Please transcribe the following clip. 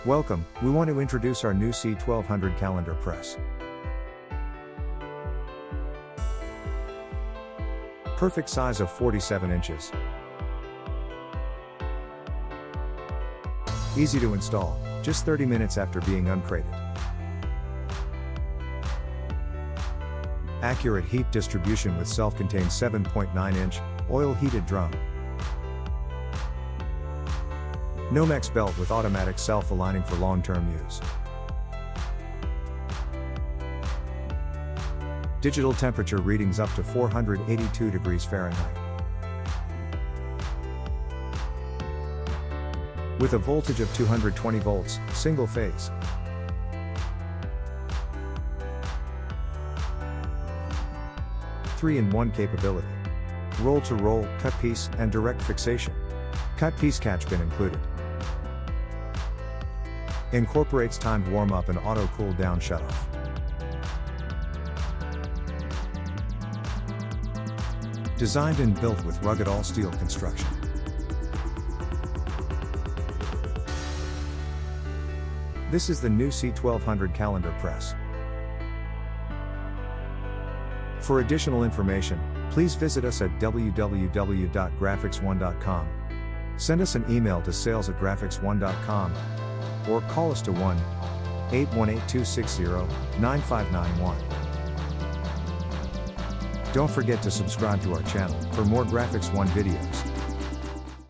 Welcome, we want to introduce our new C-1200 calendar press. Perfect size of 47 inches. Easy to install, just 30 minutes after being uncrated. Accurate heat distribution with self-contained 7.9-inch, oil-heated drum. Nomex belt with automatic self-aligning for long-term use. Digital temperature readings up to 482 degrees Fahrenheit. With a voltage of 220 volts, single phase. Three-in-one capability. Roll-to-roll, cut piece, and direct fixation. Cut piece catch pin included. Incorporates timed warm-up and auto cool-down shutoff. Designed and built with rugged all-steel construction. This is the new C-1200 calendar press. For additional information, please visit us at www.graphics1.com. Send us an email to sales@graphics1.com or call us to 1-818-260-9591. Don't forget to subscribe to our channel for more Graphics One videos.